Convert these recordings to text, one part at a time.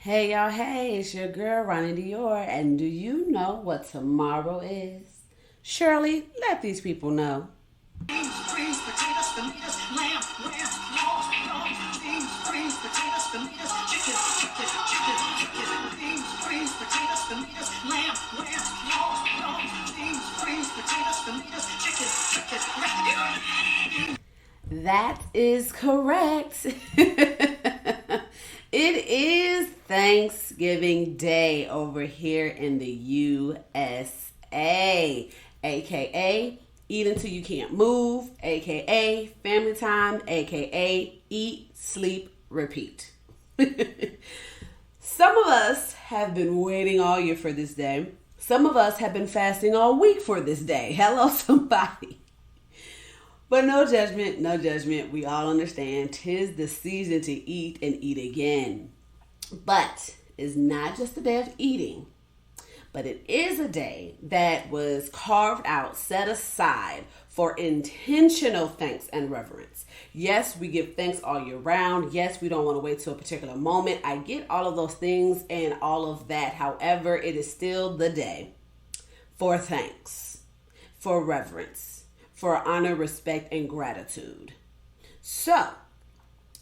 Hey y'all, hey, it's your girl Ronnie Dior, and do you know what tomorrow is? Shirley, let these people know. Beans, greens, potatoes, tomatoes, lamb, beans, greens, potatoes, tomatoes, chicken, beans, greens, potatoes, tomatoes, lamb, beans, greens, potatoes, tomatoes, chicken. That is correct. It is Thanksgiving Day over here in the USA, aka eat until you can't move, aka family time, aka eat, sleep, repeat. Some of us have been waiting all year for this day. Some of us have been fasting all week for this day. Hello, somebody. But no judgment, no judgment. We all understand 'tis the season to eat and eat again. But it's not just a day of eating, but it is a day that was carved out, set aside for intentional thanks and reverence. Yes, we give thanks all year round. Yes, we don't want to wait till a particular moment. I get all of those things and all of that. However, it is still the day for thanks, for reverence, for honor, respect, and gratitude. So,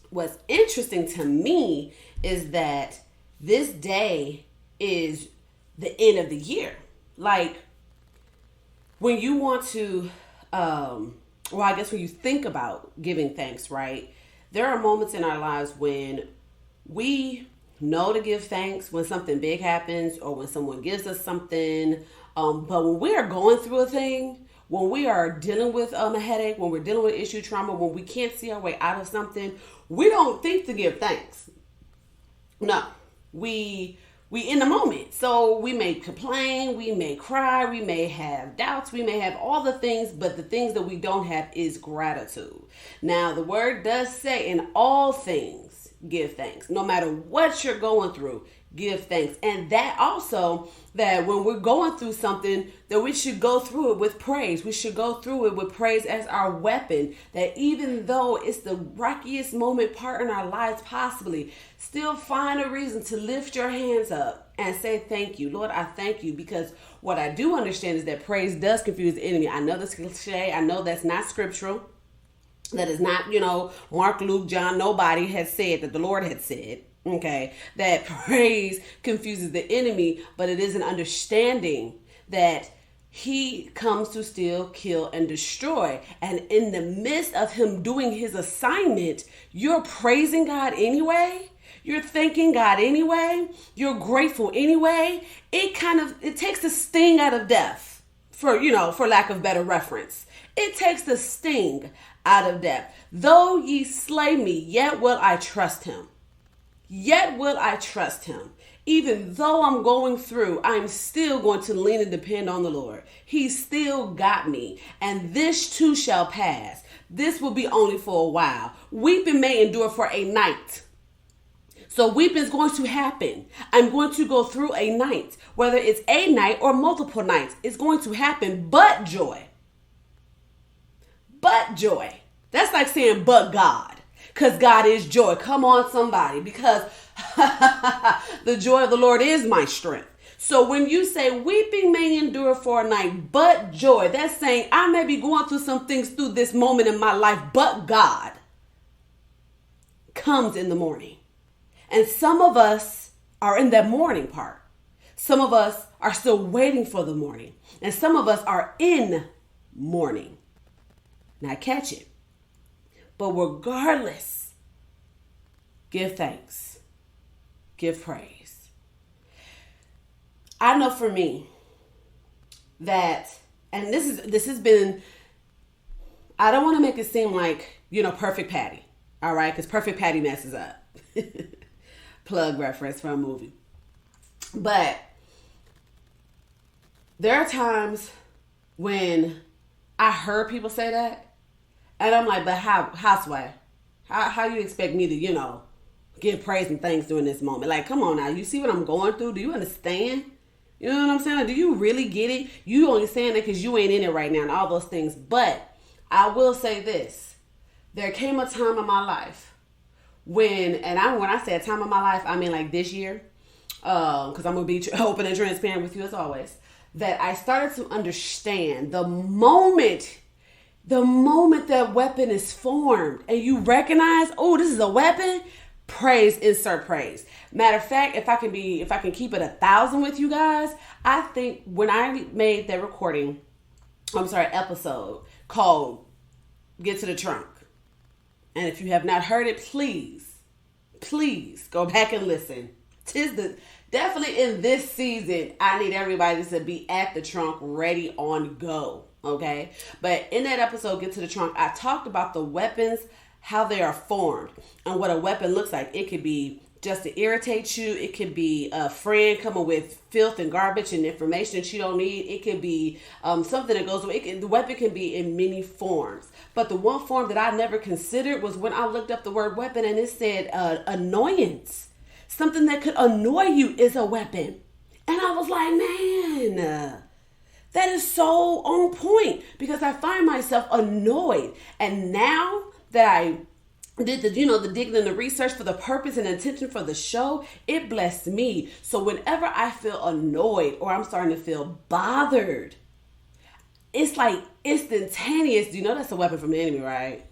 what's interesting to me is that this day is the end of the year. Like, when you want to, I guess when you think about giving thanks, right? There are moments in our lives when we know to give thanks when something big happens or when someone gives us something. But when we are going through a thing, when we are dealing with a headache, when we're dealing with issue trauma, when we can't see our way out of something, we don't think to give thanks. No, we in the moment. So we may complain, we may cry, we may have doubts, we may have all the things, but the things that we don't have is gratitude. Now, the word does say in all things, give thanks. No matter what you're going through, give thanks. And that also, that when we're going through something, that we should go through it with praise. We should go through it with praise as our weapon. That even though it's the rockiest moment part in our lives possibly, still find a reason to lift your hands up and say thank you. Lord, I thank you, because what I do understand is that praise does confuse the enemy. I know that's cliche. I know that's not scriptural. That is not, Mark, Luke, John, nobody has said that the Lord had said. Okay, that praise confuses the enemy, but it is an understanding that he comes to steal, kill, and destroy. And in the midst of him doing his assignment, you're praising God anyway. You're thanking God anyway. You're grateful anyway. It takes the sting out of death, for lack of better reference. It takes the sting out of death. Though ye slay me, yet will I trust him. Yet will I trust him. Even though I'm going through, I'm still going to lean and depend on the Lord. He still got me. And this too shall pass. This will be only for a while. Weeping may endure for a night. So weeping is going to happen. I'm going to go through a night. Whether it's a night or multiple nights, it's going to happen. But joy. But joy. That's like saying but God. Because God is joy. Come on, somebody. Because the joy of the Lord is my strength. So when you say weeping may endure for a night, but joy, that's saying I may be going through some things through this moment in my life, but God comes in the morning. And some of us are in that morning part. Some of us are still waiting for the morning. And some of us are in mourning. Now catch it. But regardless, give thanks, give praise. I know for me that, and this has been, I don't want to make it seem like, Perfect Patty. All right. Because Perfect Patty messes up. Plug reference from a movie. But there are times when I heard people say that. And I'm like, but housewife, how you expect me to, give praise and thanks during this moment? Like, come on now. You see what I'm going through? Do you understand? You know what I'm saying? Like, do you really get it? You only saying that because you ain't in it right now and all those things. But I will say this. There came a time in my life when I say a time in my life, I mean like this year, because I'm going to be open and transparent with you as always, that I started to understand the moment that weapon is formed and you recognize, oh, this is a weapon, praise, insert praise. Matter of fact, if I can keep it 1,000 with you guys, I think when I made that episode called Get to the Trunk. And if you have not heard it, please go back and listen. Definitely in this season, I need everybody to be at the trunk, ready, on go. Okay? But in that episode, Get to the Trunk, I talked about the weapons, how they are formed, and what a weapon looks like. It could be just to irritate you. It could be a friend coming with filth and garbage and information that you don't need. It could be something that goes away. The weapon can be in many forms. But the one form that I never considered was when I looked up the word weapon and it said annoyance. Something that could annoy you is a weapon. And I was like, man, that is so on point, because I find myself annoyed. And now that I did the digging and the research for the purpose and intention for the show, it blessed me. So whenever I feel annoyed or I'm starting to feel bothered, it's like instantaneous. You know that's a weapon from the enemy, right?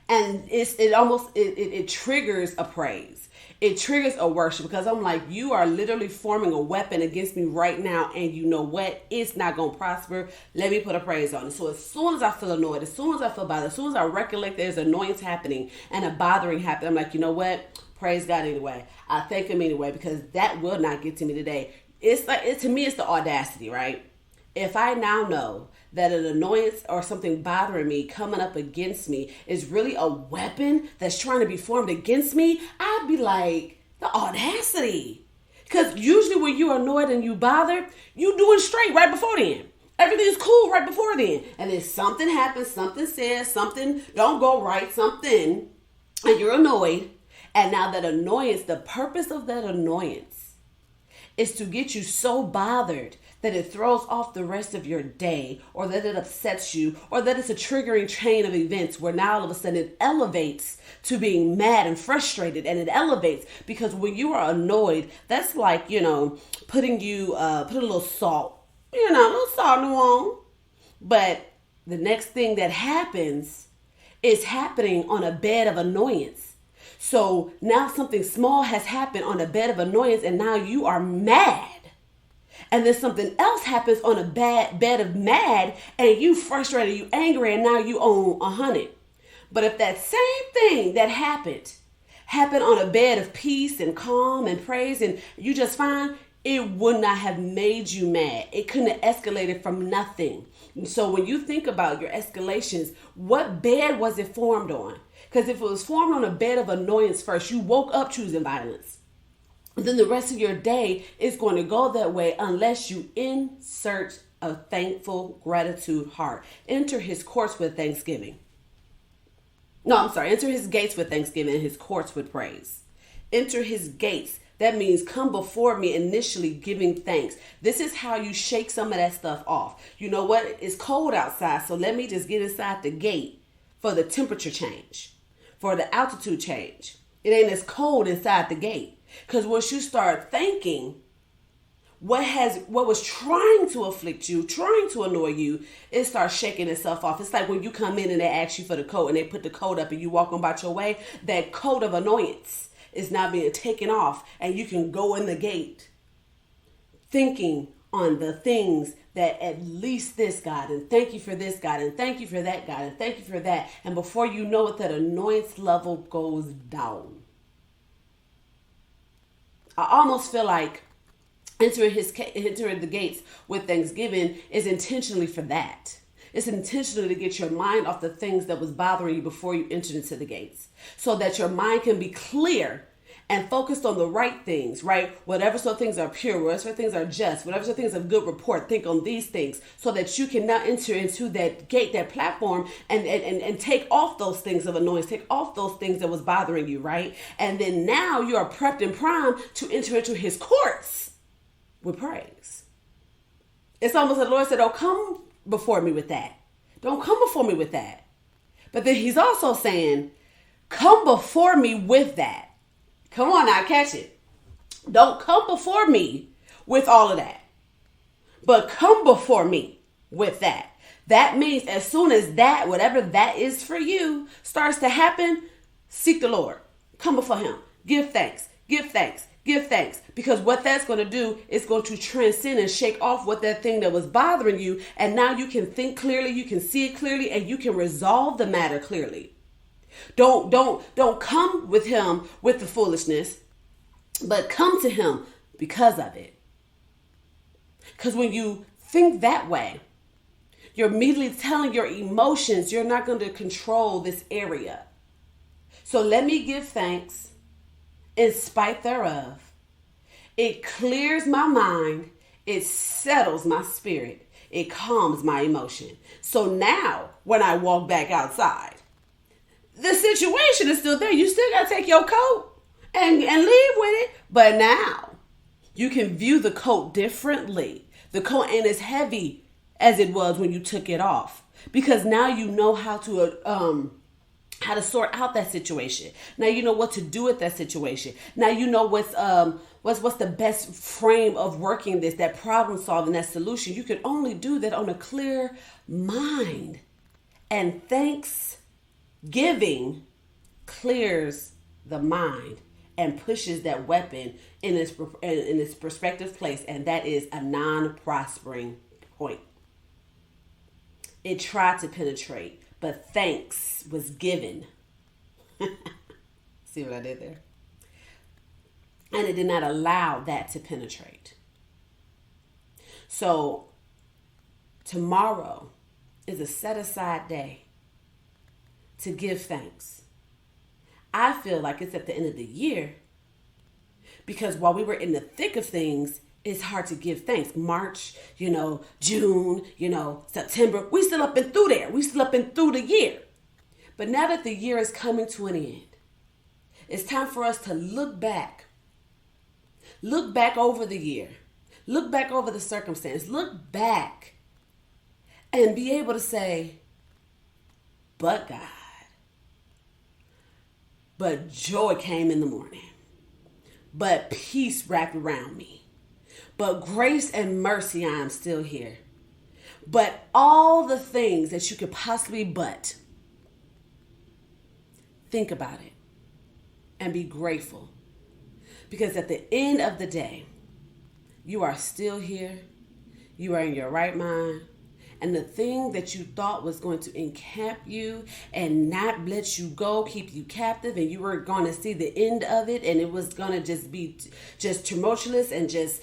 And it triggers a praise. It triggers a worship, because I'm like, you are literally forming a weapon against me right now, and you know what? It's not going to prosper. Let me put a praise on it. So as soon as I feel annoyed, as soon as I feel bothered, as soon as I recollect there's annoyance happening and a bothering happening, I'm like, you know what? Praise God anyway. I thank him anyway, because that will not get to me today. To me, it's the audacity, right? If I now know that an annoyance or something bothering me coming up against me is really a weapon that's trying to be formed against me, I'd be like, the audacity. Because usually when you're annoyed and you bother, you doing straight right before then. Everything's cool right before then. And then something happens, something says, something don't go right, something, and you're annoyed. And now that annoyance, the purpose of that annoyance is to get you so bothered that it throws off the rest of your day, or that it upsets you, or that it's a triggering chain of events where now all of a sudden it elevates to being mad and frustrated, and it elevates because when you are annoyed, that's like, putting a little salt, a little salt in the wound. But the next thing that happens is happening on a bed of annoyance. So now something small has happened on a bed of annoyance, and now you are mad. And then something else happens on a bed of mad, and you frustrated, you angry, and now you own 100. But if that same thing that happened on a bed of peace and calm and praise, and you just fine, it would not have made you mad. It couldn't have escalated from nothing. And so when you think about your escalations, what bed was it formed on? Because if it was formed on a bed of annoyance first, you woke up choosing violence. Then the rest of your day is going to go that way unless you insert a thankful gratitude heart. Enter his courts with thanksgiving. Enter his gates with thanksgiving and his courts with praise. Enter his gates. That means come before me initially giving thanks. This is how you shake some of that stuff off. You know what? It's cold outside, so let me just get inside the gate for the temperature change, for the altitude change. It ain't as cold inside the gate. Because once you start thanking, what was trying to afflict you, trying to annoy you, it starts shaking itself off. It's like when you come in and they ask you for the coat and they put the coat up and you walk on about your way, that coat of annoyance is now being taken off, and you can go in the gate thinking on the things that at least this, God, and thank you for this, God, and thank you for that, God, and thank you for that. And before you know it, that annoyance level goes down. I almost feel like entering the gates with thanksgiving is intentionally for that. It's intentionally to get your mind off the things that was bothering you before you entered into the gates, so that your mind can be clear and focused on the right things, right? Whatever so things are pure, whatever things are just, whatever so things of good report, think on these things, so that you can now enter into that gate, that platform, and take off those things of annoyance, take off those things that was bothering you, right? And then now you are prepped and primed to enter into his courts with praise. It's almost like the Lord said, don't come before me with that. Don't come before me with that. But then he's also saying, come before me with that. Come on now, catch it. Don't come before me with all of that, but come before me with that. That means as soon as that, whatever that is for you, starts to happen, seek the Lord. Come before him. Give thanks. Give thanks. Give thanks. Because what that's going to do is going to transcend and shake off what that thing that was bothering you. And now you can think clearly, you can see it clearly, and you can resolve the matter clearly. Don't come with him with the foolishness, but come to him because of it. Because when you think that way, you're immediately telling your emotions you're not going to control this area. So let me give thanks in spite thereof. It clears my mind. It settles my spirit. It calms my emotion. So now when I walk back outside, the situation is still there. You still got to take your coat and leave with it. But now you can view the coat differently. The coat ain't as heavy as it was when you took it off, because now you know how to sort out that situation. Now you know what to do with that situation. Now you know what's the best frame of working this, that problem solving, that solution. You can only do that on a clear mind. And thanksgiving clears the mind and pushes that weapon in its prospective place, and that is a non-prospering point. It tried to penetrate, but thanks was given. See what I did there? And it did not allow that to penetrate. So tomorrow is a set-aside day to give thanks. I feel like it's at the end of the year, because while we were in the thick of things, it's hard to give thanks. March, June, September. We still up and through there. We still up and through the year. But now that the year is coming to an end, it's time for us to look back. Look back over the year. Look back over the circumstance. Look back and be able to say, but God. But joy came in the morning. But peace wrapped around me. But grace and mercy, I am still here. But all the things that you could possibly but. Think about it and be grateful. Because at the end of the day, you are still here. You are in your right mind. And the thing that you thought was going to encamp you and not let you go, keep you captive, and you were going to see the end of it, and it was going to just be just tumultuous and just,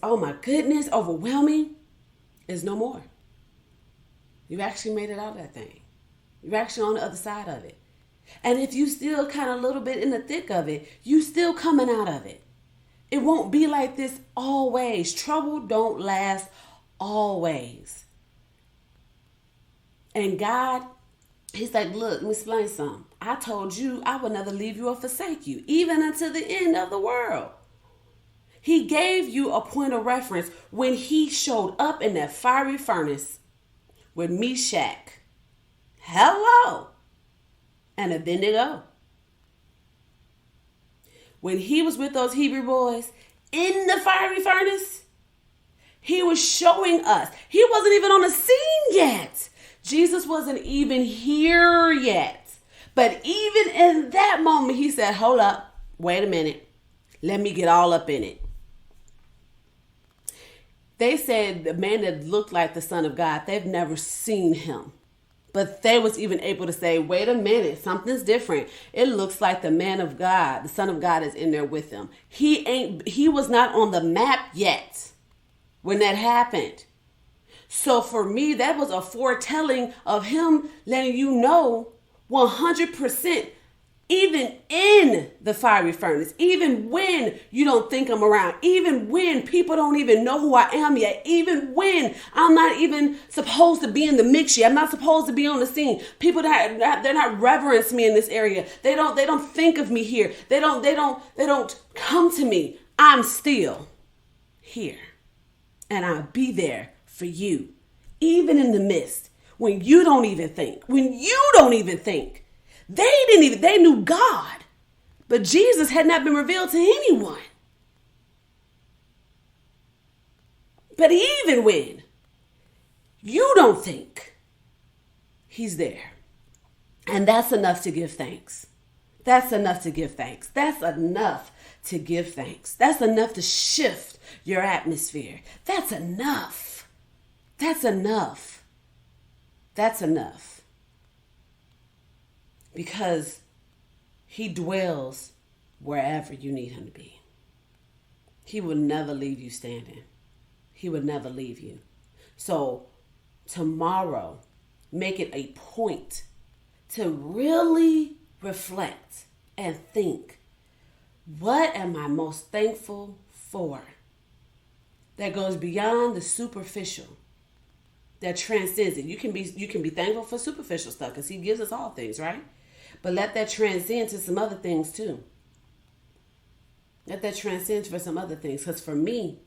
oh my goodness, overwhelming, is no more. You actually made it out of that thing. You're actually on the other side of it. And if you still kind of a little bit in the thick of it, you still coming out of it. It won't be like this always. Trouble don't last always. And God, he's like, look, let me explain something. I told you I would never leave you or forsake you, even until the end of the world. He gave you a point of reference when he showed up in that fiery furnace with Meshach, hello, and Abednego. When he was with those Hebrew boys in the fiery furnace, he was showing us. He wasn't even on the scene yet. Jesus wasn't even here yet. But even in that moment, he said, hold up, wait a minute. Let me get all up in it. They said the man that looked like the Son of God, they've never seen him. But they was even able to say, wait a minute, something's different. It looks like the man of God, the Son of God is in there with them. He was not on the map yet when that happened. So for me, that was a foretelling of him letting you know 100%, even in the fiery furnace, even when you don't think I'm around, even when people don't even know who I am yet, even when I'm not even supposed to be in the mix yet, I'm not supposed to be on the scene. People they're not reverence me in this area. They don't think of me here. They don't come to me. I'm still here, and I'll be there for you, even in the midst, when you don't even think, they knew God, but Jesus had not been revealed to anyone. But even when you don't think, he's there. And that's enough to give thanks. That's enough to give thanks. That's enough to give thanks. That's enough to shift your atmosphere. That's enough. That's enough. That's enough. Because he dwells wherever you need him to be. He will never leave you standing. He would never leave you. So tomorrow, make it a point to really reflect and think, what am I most thankful for? That goes beyond the superficial, that transcends it. You can be thankful for superficial stuff because he gives us all things, right? But let that transcend to some other things too. Let that transcend for some other things. Because for me,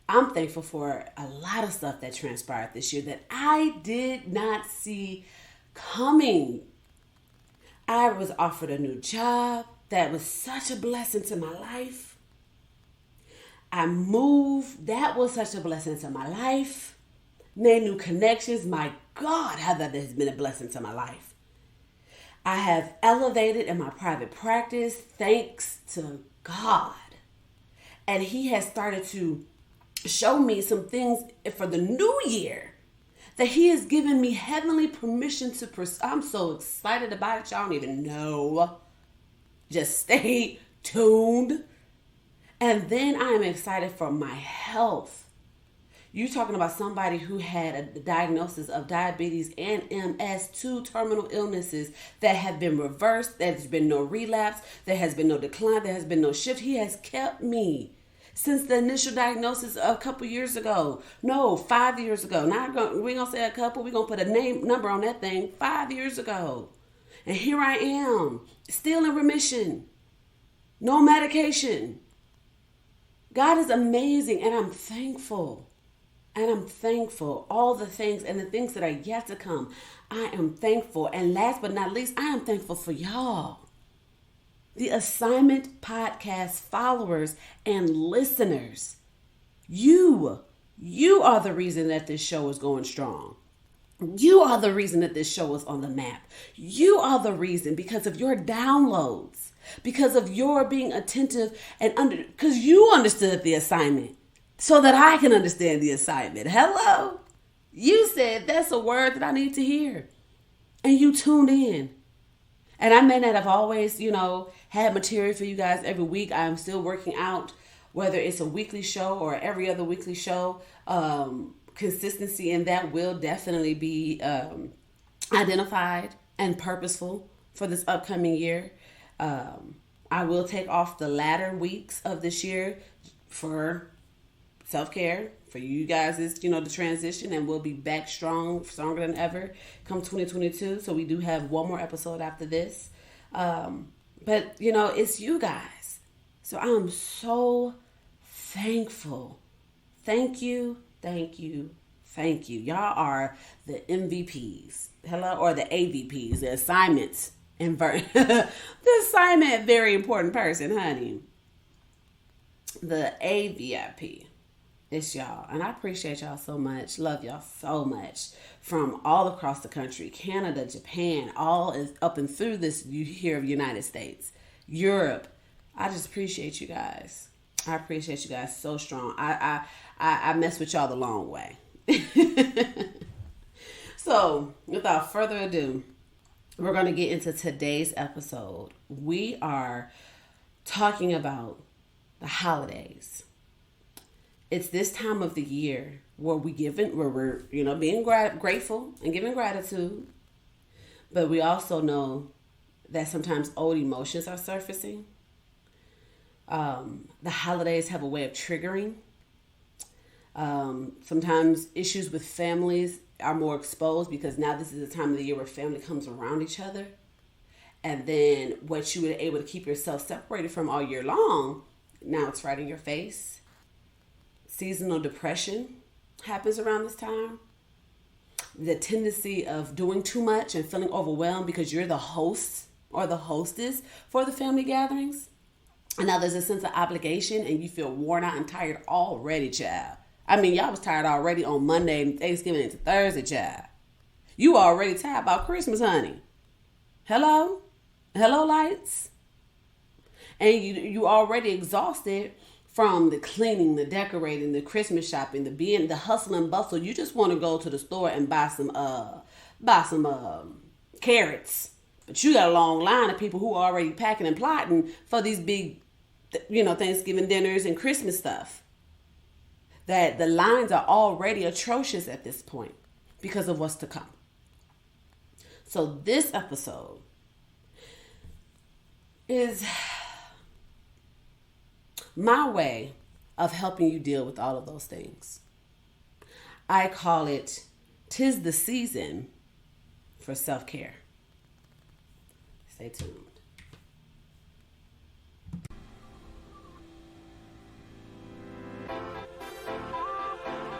I'm thankful for a lot of stuff that transpired this year that I did not see coming. I was offered a new job that was such a blessing to my life. I moved. That was such a blessing to my life. Made new connections. My God, how that has been a blessing to my life. I have elevated in my private practice thanks to God. And he has started to show me some things for the new year that he has given me heavenly permission to pursue. I'm so excited about it. Y'all don't even know. Just stay tuned. And then I am excited for my health. You talking about somebody who had a diagnosis of diabetes and MS, 2 terminal illnesses that have been reversed. There's been no relapse. There has been no decline. There has been no shift. He has kept me since the initial diagnosis a couple years ago. No, 5 years ago. Now we ain't gonna say a couple. We're gonna put a number on that thing. 5 years ago. And here I am, still in remission. No medication. God is amazing, and I'm thankful. And I'm thankful. All the things and the things that are yet to come, I am thankful. And last but not least, I am thankful for y'all. The Assignment Podcast followers and listeners. You are the reason that this show is going strong. You are the reason that this show is on the map. You are the reason because of your downloads, because of your being attentive and because you understood the assignment so that I can understand the assignment. Hello. You said that's a word that I need to hear. And you tuned in. And I may not have always, had material for you guys every week. I'm still working out whether it's a weekly show or every other weekly show. Consistency in that will definitely be identified and purposeful for this upcoming year. I will take off the latter weeks of this year for self-care, for you guys is, the transition, and we'll be back stronger than ever come 2022. So we do have one more episode after this. But, it's you guys. So I'm so thankful. Thank you. Thank you. Thank you. Y'all are the MVPs. Hello? Or the AVPs, the assignments. The assignment, very important person, honey. The AVIP. It's y'all. And I appreciate y'all so much. Love y'all so much. From all across the country. Canada, Japan, all is up and through this, you hear of United States. Europe. I just appreciate you guys. I appreciate you guys so strong. I mess with y'all the long way. So, without further ado, we're going to get into today's episode. We are talking about the holidays. It's this time of the year where we're being grateful and giving gratitude, but we also know that sometimes old emotions are surfacing. The holidays have a way of triggering. Sometimes issues with families are more exposed because now this is the time of the year where family comes around each other. And then what you were able to keep yourself separated from all year long, now it's right in your face. Seasonal depression happens around this time. The tendency of doing too much and feeling overwhelmed because you're the host or the hostess for the family gatherings. And now there's a sense of obligation and you feel worn out and tired already, child. I mean, y'all was tired already on Monday, Thanksgiving into Thursday, child. You already tired about Christmas, honey. Hello? Hello, lights? And you already exhausted from the cleaning, the decorating, the Christmas shopping, the hustle and bustle. You just want to go to the store and buy some carrots. But you got a long line of people who are already packing and plotting for these big, Thanksgiving dinners and Christmas stuff. That the lines are already atrocious at this point because of what's to come. So this episode is my way of helping you deal with all of those things. I call it, 'tis the season for self-care. Stay tuned.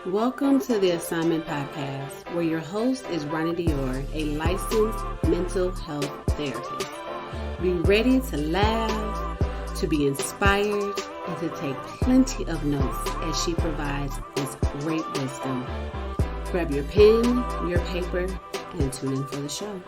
Welcome to the Assignment Podcast, where your host is Ronnie Dior, a licensed mental health therapist. Be ready to laugh, to be inspired, and to take plenty of notes as she provides this great wisdom. Grab your pen, your paper, and tune in for the show.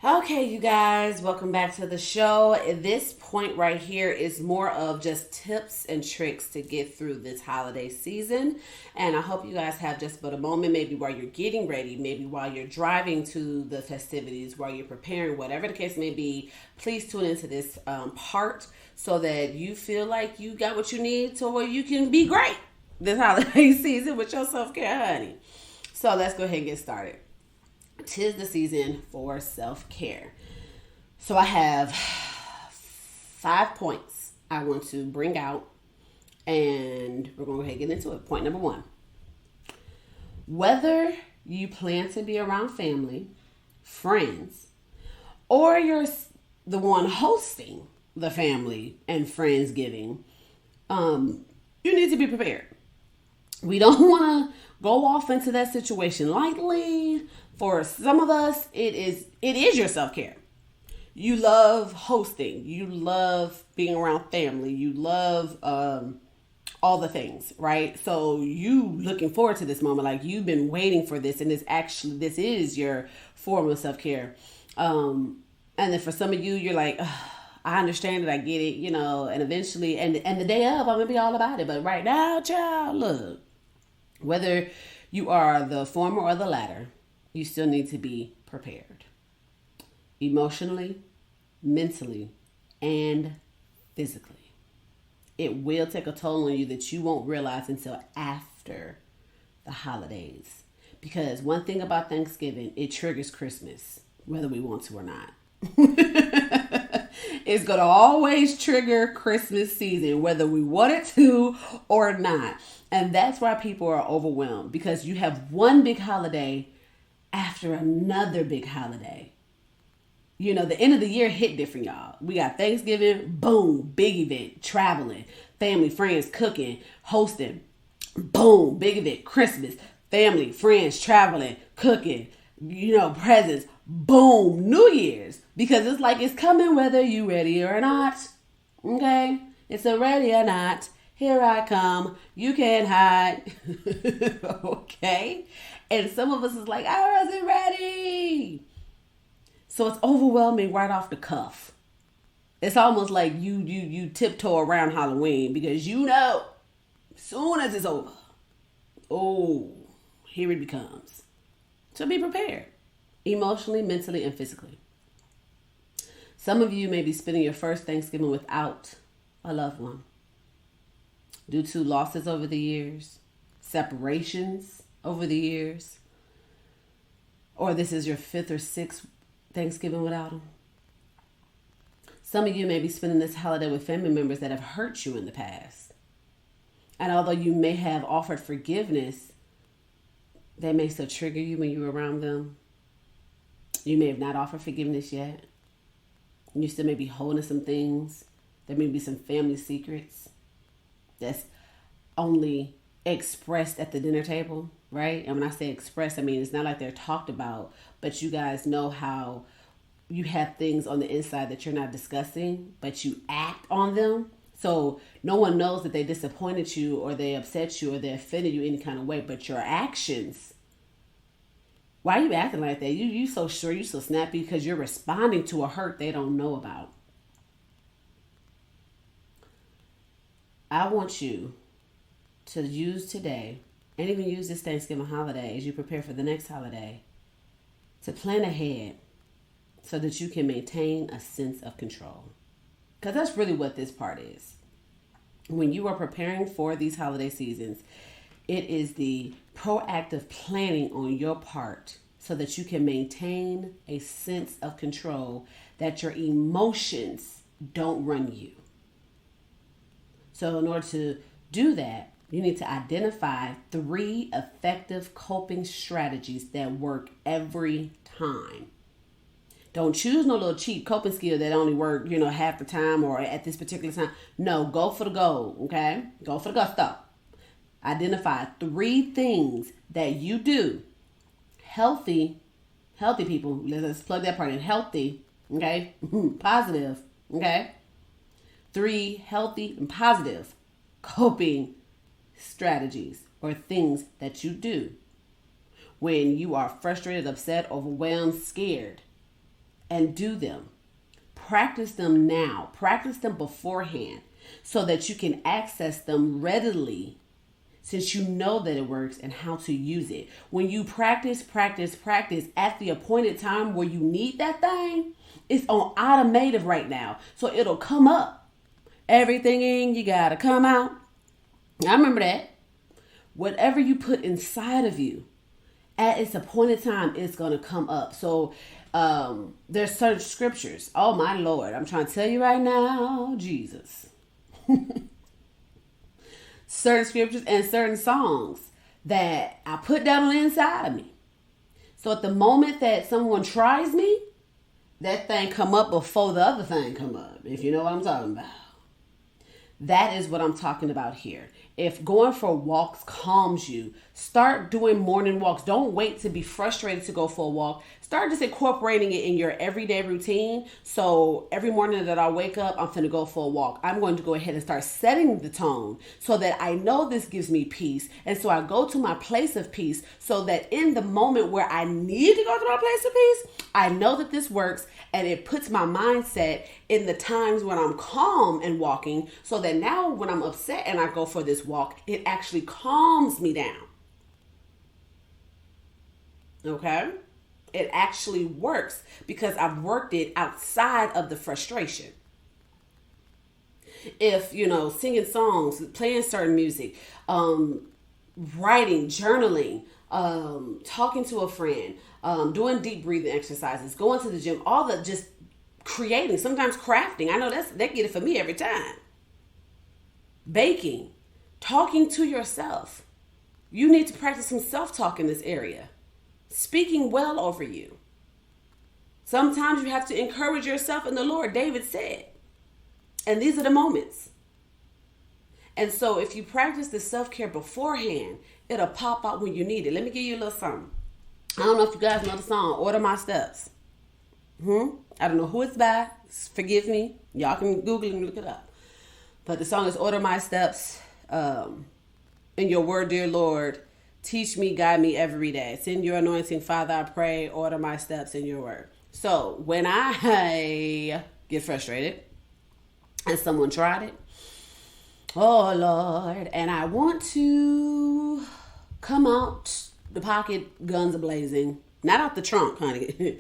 Okay, you guys, welcome back to the show. This point right here is more of just tips and tricks to get through this holiday season. And I hope you guys have just but a moment, maybe while you're getting ready, maybe while you're driving to the festivities, while you're preparing, whatever the case may be. Please tune into this part so that you feel like you got what you need so where you can be great this holiday season with your self-care, honey. So let's go ahead and get started. 'Tis the season for self-care. So I have 5 points I want to bring out, and we're going to go ahead and get into it. Point number 1. Whether you plan to be around family, friends, or you're the one hosting the family and Friendsgiving, you need to be prepared. We don't want to go off into that situation lightly. For some of us, it is your self-care. You love hosting. You love being around family. You love all the things, right? So you looking forward to this moment. Like you've been waiting for this, and this is your form of self-care. And then for some of you, you're like, I understand it. I get it, and eventually, and the day of, I'm going to be all about it. But right now, child, look, whether you are the former or the latter, you still need to be prepared. Emotionally, mentally, and physically. It will take a toll on you that you won't realize until after the holidays. Because one thing about Thanksgiving, it triggers Christmas, whether we want to or not. It's going to always trigger Christmas season, whether we want it to or not. And that's why people are overwhelmed, because you have one big holiday after another big holiday. The end of the year hit different, y'all. We got Thanksgiving, boom, big event, traveling, family, friends, cooking, hosting, boom, big event, Christmas, family, friends, traveling, cooking, presents, boom, New Year's. Because it's like it's coming whether you ready or not. Okay? It's a ready or not. Here I come. You can't hide. Okay? And some of us is like, I wasn't ready. So it's overwhelming right off the cuff. It's almost like you tiptoe around Halloween because soon as it's over, here it becomes. So be prepared, emotionally, mentally, and physically. Some of you may be spending your first Thanksgiving without a loved one due to losses over the years, separations over the years, or this is your 5th or 6th Thanksgiving without them. Some of you may be spending this holiday with family members that have hurt you in the past. And although you may have offered forgiveness, they may still trigger you when you're around them. You may have not offered forgiveness yet. You still may be holding some things. There may be some family secrets that's only expressed at the dinner table, right? And when I say expressed, I mean it's not like they're talked about, but you guys know how you have things on the inside that you're not discussing, but you act on them. So no one knows that they disappointed you or they upset you or they offended you any kind of way, but your actions. Why are you acting like that? You so sure, you so snappy because you're responding to a hurt they don't know about. I want you to use today, and even use this Thanksgiving holiday as you prepare for the next holiday, to plan ahead so that you can maintain a sense of control. Because that's really what this part is. When you are preparing for these holiday seasons, it is the proactive planning on your part so that you can maintain a sense of control, that your emotions don't run you. So in order to do that, you need to identify 3 effective coping strategies that work every time. Don't choose no little cheap coping skill that only work, half the time or at this particular time. No, go for the gold, okay? Go for the gusto. Identify 3 things that you do. Healthy people, let's plug that part in. Healthy, okay? Positive, okay? 3 healthy and positive coping strategies or things that you do when you are frustrated, upset, overwhelmed, scared. And do them. Practice them now. Practice them beforehand so that you can access them readily, since you know that it works and how to use it. When you practice at the appointed time where you need that thing, it's on automated right now. So it'll come up. Everything in you gotta come out. I remember that. Whatever you put inside of you, at its appointed time, it's gonna come up. So there's certain scriptures. Oh my Lord, I'm trying to tell you right now, Jesus. Certain scriptures and certain songs that I put down on the inside of me. So at the moment that someone tries me, that thing come up before the other thing come up, if you know what I'm talking about. That is what I'm talking about here. If going for walks calms you, start doing morning walks. Don't wait to be frustrated to go for a walk. Start just incorporating it in your everyday routine. So every morning that I wake up, I'm finna go for a walk. I'm going to go ahead and start setting the tone so that I know this gives me peace. And so I go to my place of peace so that in the moment where I need to go to my place of peace, I know that this works and it puts my mindset in the times when I'm calm and walking, so that now when I'm upset and I go for this walk, it actually calms me down. Okay? It actually works because I've worked it outside of the frustration. If, singing songs, playing certain music, writing, journaling, talking to a friend, doing deep breathing exercises, going to the gym, all the just creating, sometimes crafting. I know that get it for me every time. Baking, talking to yourself. You need to practice some self-talk in this area. Speaking well over you. Sometimes you have to encourage yourself in the Lord, David said. And these are the moments. And so if you practice the self-care beforehand, it'll pop out when you need it. Let me give you a little something. I don't know if you guys know the song, Order My Steps. I don't know who it's by. Forgive me. Y'all can Google and look it up. But the song is Order My Steps. In your word, dear Lord, teach me, guide me every day. Send your anointing, Father, I pray. Order my steps in your word. So when I get frustrated and someone tried it, oh Lord, and I want to come out the pocket, guns a-blazing. Not out the trunk, honey.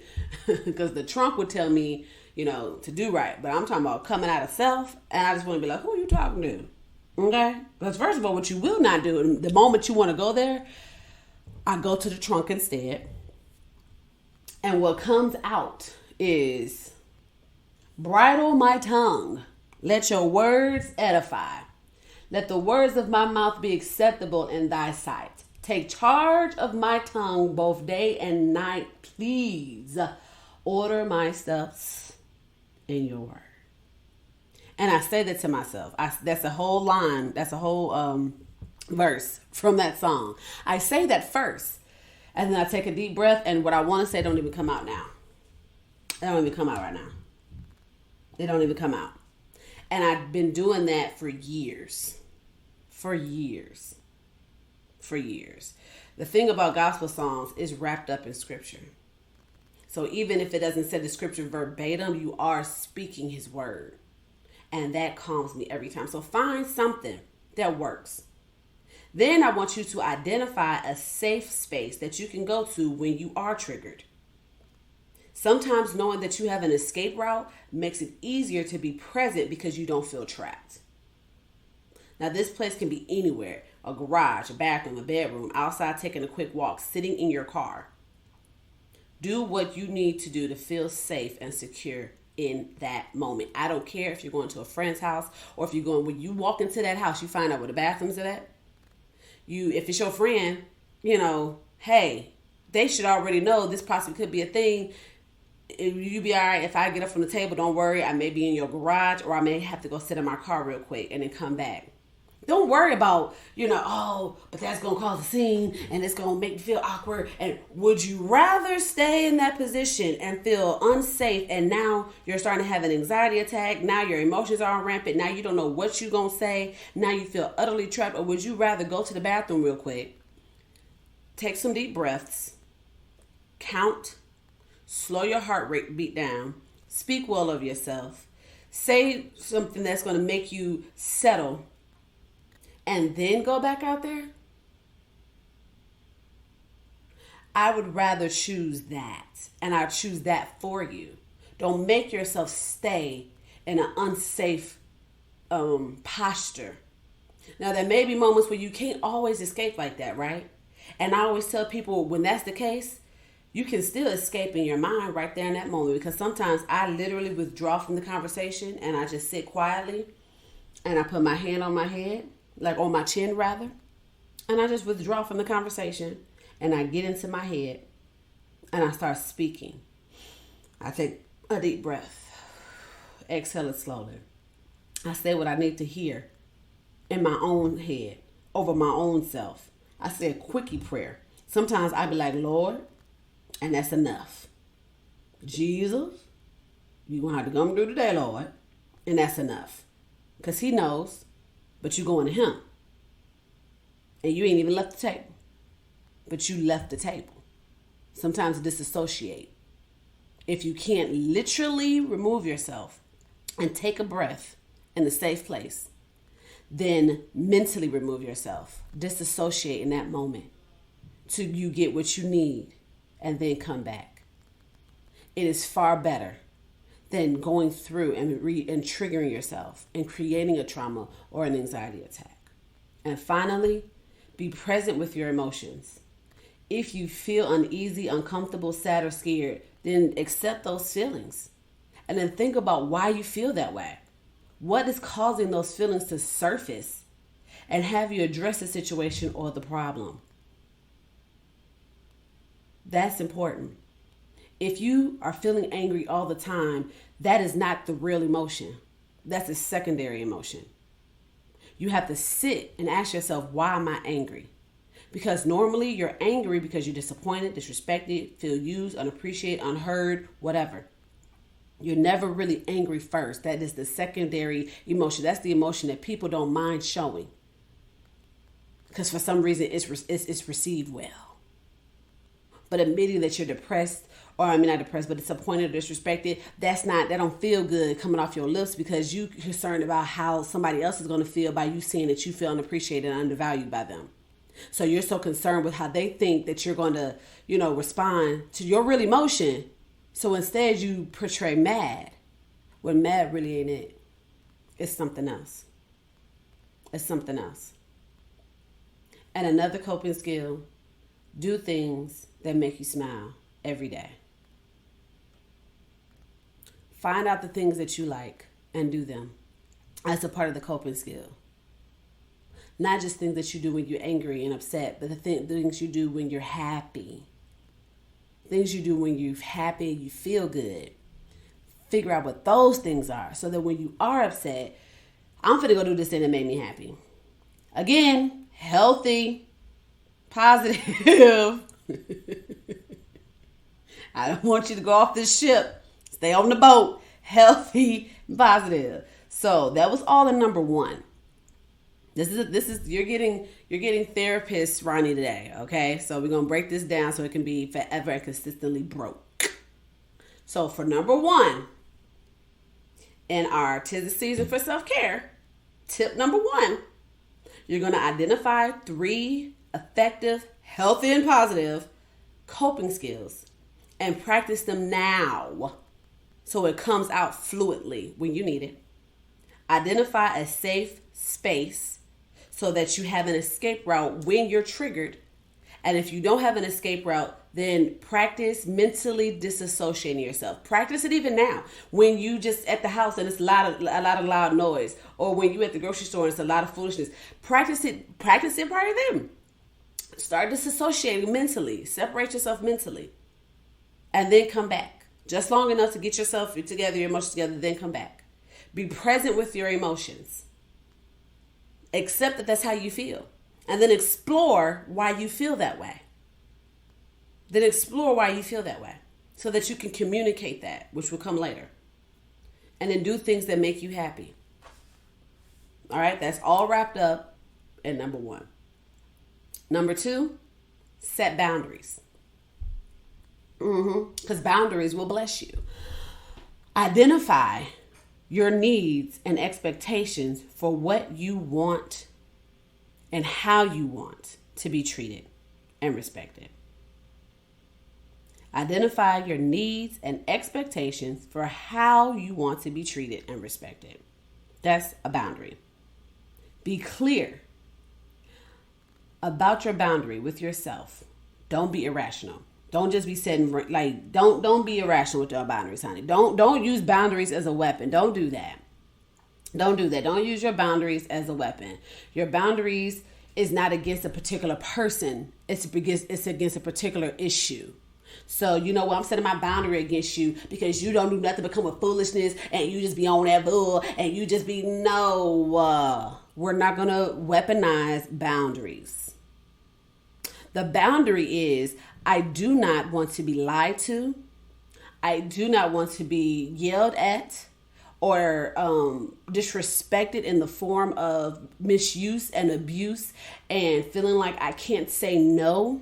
Because the trunk would tell me, to do right. But I'm talking about coming out of self. And I just want to be like, who are you talking to? Okay? Because first of all, what you will not do, the moment you want to go there, I go to the trunk instead. And what comes out is, bridle my tongue. Let your words edify. Let the words of my mouth be acceptable in thy sight. Take charge of my tongue both day and night. Please order my steps in your word. And I say that to myself. That's a whole line. That's a whole verse from that song. I say that first. And then I take a deep breath. And what I want to say don't even come out now. It don't even come out right now. It don't even come out. And I've been doing that for years. For years. For years. The thing about gospel songs is wrapped up in scripture. So even if it doesn't say the scripture verbatim, you are speaking his word. And that calms me every time. So find something that works. Then I want you to identify a safe space that you can go to when you are triggered. Sometimes knowing that you have an escape route makes it easier to be present because you don't feel trapped. Now, this place can be anywhere: a garage, a bathroom, a bedroom, outside taking a quick walk, sitting in your car. Do what you need to do to feel safe and secure in that moment. I don't care if you're going to a friend's house or if you're going, when you walk into that house, you find out where the bathrooms are at. If it's your friend, hey, they should already know this possibly could be a thing. You be all right if I get up from the table. Don't worry, I may be in your garage, or I may have to go sit in my car real quick and then come back. Don't worry about, but that's going to cause a scene and it's going to make me feel awkward. And would you rather stay in that position and feel unsafe, and now you're starting to have an anxiety attack? Now your emotions are rampant. Now you don't know what you're going to say. Now you feel utterly trapped. Or would you rather go to the bathroom real quick, take some deep breaths, count, slow your heart rate beat down, speak well of yourself, say something that's going to make you settle, and then go back out there? I would rather choose that. And I choose that for you. Don't make yourself stay in an unsafe posture. Now, there may be moments where you can't always escape like that, right? And I always tell people, when that's the case, you can still escape in your mind right there in that moment. Because sometimes I literally withdraw from the conversation and I just sit quietly and I put my hand on my head, like on my chin rather, and I just withdraw from the conversation and I get into my head and I start speaking. I take a deep breath, exhale it slowly. I say what I need to hear in my own head, over my own self. I say a quickie prayer. Sometimes I be like, Lord, and that's enough. Jesus, you're going to have to come through today, Lord, and that's enough. Because he knows. But you going to him. And you ain't even left the table. But you left the table. Sometimes disassociate. If you can't literally remove yourself and take a breath in a safe place, then mentally remove yourself. Disassociate in that moment till you get what you need and then come back. It is far better than going through and triggering yourself and creating a trauma or an anxiety attack. And finally, be present with your emotions. If you feel uneasy, uncomfortable, sad, or scared, then accept those feelings. And then think about why you feel that way. What is causing those feelings to surface? And have you addressed the situation or the problem? That's important. If you are feeling angry all the time, that is not the real emotion. That's a secondary emotion. You have to sit and ask yourself, why am I angry? Because normally you're angry because you're disappointed, disrespected, feel used, unappreciated, unheard, whatever. You're never really angry first. That is the secondary emotion. That's the emotion that people don't mind showing. Because for some reason it's received well. But admitting that you're depressed, not depressed, but disappointed or disrespected, that don't feel good coming off your lips because you're concerned about how somebody else is going to feel by you seeing that you feel unappreciated and undervalued by them. So you're so concerned with how they think that you're going to, respond to your real emotion. So instead you portray mad, when mad really ain't it. It's something else. It's something else. And another coping skill, do things that make you smile every day. Find out the things that you like and do them. That's a part of the coping skill. Not just things that you do when you're angry and upset, but the things you do when you're happy. Things you do when you're happy, you feel good. Figure out what those things are so that when you are upset, I'm finna go do this thing that made me happy. Again, healthy, positive. I don't want you to go off this ship. Stay on the boat. Healthy, positive. So that was all in number one. This is you're getting therapist Ronnie today, okay? So we're gonna break this down so it can be forever and consistently broke. So for number one, in our 'tis the season for self-care, tip number one, you're gonna identify 3 effective, healthy, and positive coping skills and practice them now so it comes out fluidly when you need it. Identify a safe space so that you have an escape route when you're triggered. And if you don't have an escape route, then practice mentally disassociating yourself. Practice it even now when you just at the house and it's a lot of loud noise, or when you at the grocery store and it's a lot of foolishness. Practice it prior then. Start disassociating mentally. Separate yourself mentally. And then come back. Just long enough to get yourself together, your emotions together, then come back. Be present with your emotions. Accept that that's how you feel. And then explore why you feel that way. So that you can communicate that, which will come later. And then do things that make you happy. All right, that's all wrapped up in number one. Number two, set boundaries. Because boundaries will bless you. Identify your needs and expectations for what you want and how you want to be treated and respected. Identify your needs and expectations for how you want to be treated and respected. That's a boundary. Be clear about your boundary with yourself. Don't be irrational. Don't just be setting, like, don't be irrational with your boundaries, honey. Don't use boundaries as a weapon. Don't do that. Don't do that. Don't use your boundaries as a weapon. Your boundaries is not against a particular person. It's against a particular issue. So, you know what? I'm setting my boundary against you because you don't do nothing but come with foolishness and you just be on that bull and you just be, no. We're not going to weaponize boundaries. The boundary is, I do not want to be lied to. I do not want to be yelled at or disrespected in the form of misuse and abuse and feeling like I can't say no.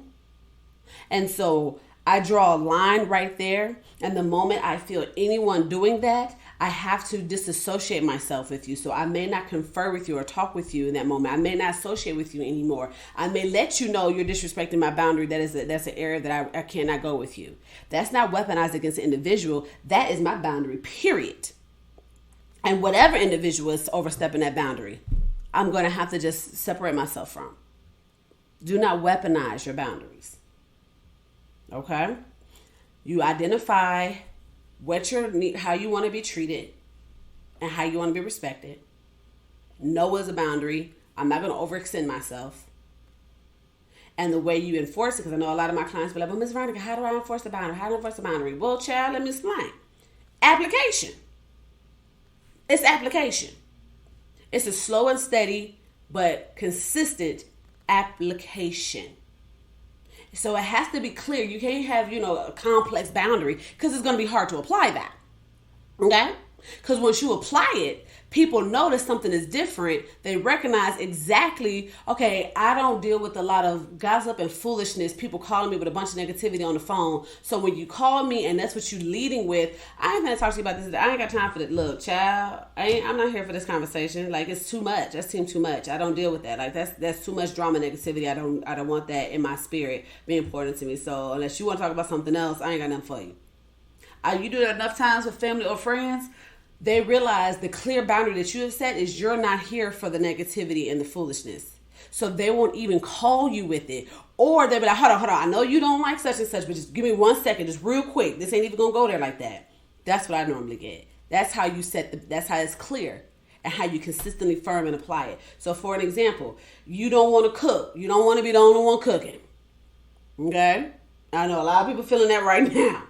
And so I draw a line right there. And the moment I feel anyone doing that, I have to disassociate myself with you. So I may not confer with you or talk with you in that moment. I may not associate with you anymore. I may let you know you're disrespecting my boundary. That's an area that I cannot go with you. That's not weaponized against an individual. That is my boundary, period. And whatever individual is overstepping that boundary, I'm going to have to just separate myself from. Do not weaponize your boundaries. Okay? You identify how you want to be treated and how you want to be respected. No is a boundary. I'm not going to overextend myself. And the way you enforce it, because I know a lot of my clients be like, well, Ms. Veronica, how do I enforce the boundary? How do I enforce the boundary? Well, child, let me explain. Application. It's application. It's a slow and steady but consistent application. So it has to be clear. You can't have, a complex boundary because it's going to be hard to apply that. Okay? Because once you apply it, people notice something is different. They recognize exactly, okay, I don't deal with a lot of gossip and foolishness, people calling me with a bunch of negativity on the phone. So when you call me and that's what you're leading with, I ain't going to talk to you about this. I ain't got time for that. Look, child, I'm not here for this conversation. Like, it's too much. That seems too much. I don't deal with that. Like, that's too much drama, negativity. I don't want that in my spirit being important to me. So unless you want to talk about something else, I ain't got nothing for you. You do that enough times with family or friends, they realize the clear boundary that you have set is you're not here for the negativity and the foolishness. So they won't even call you with it. Or they'll be like, hold on. I know you don't like such and such, but just give me 1 second, just real quick. This ain't even going to go there like that. That's what I normally get. That's how you that's how it's clear and how you consistently firm and apply it. So for an example, you don't want to cook. You don't want to be the only one cooking. Okay? I know a lot of people feeling that right now.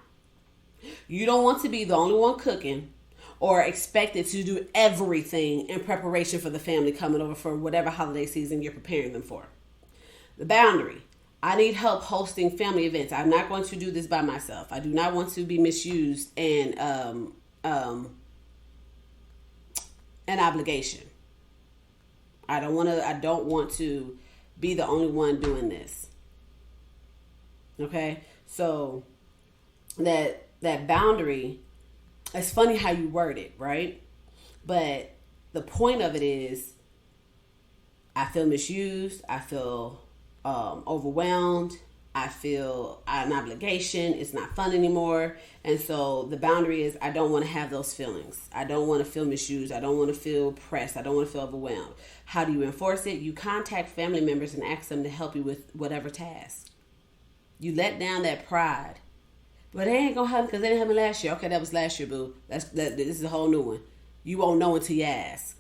You don't want to be the only one cooking or expected to do everything in preparation for the family coming over for whatever holiday season you're preparing them for. The boundary. I need help hosting family events. I'm not going to do this by myself. I do not want to be misused and an obligation. I don't want to be the only one doing this. Okay? So that boundary, it's funny how you word it, right? But the point of it is, I feel misused. I feel overwhelmed. I feel an obligation. It's not fun anymore. And so the boundary is, I don't want to have those feelings. I don't want to feel misused. I don't want to feel pressed. I don't want to feel overwhelmed. How do you enforce it? You contact family members and ask them to help you with whatever task. You let down that pride. But they ain't going to help me because they didn't help me last year. Okay, that was last year, boo. This is a whole new one. You won't know until you ask.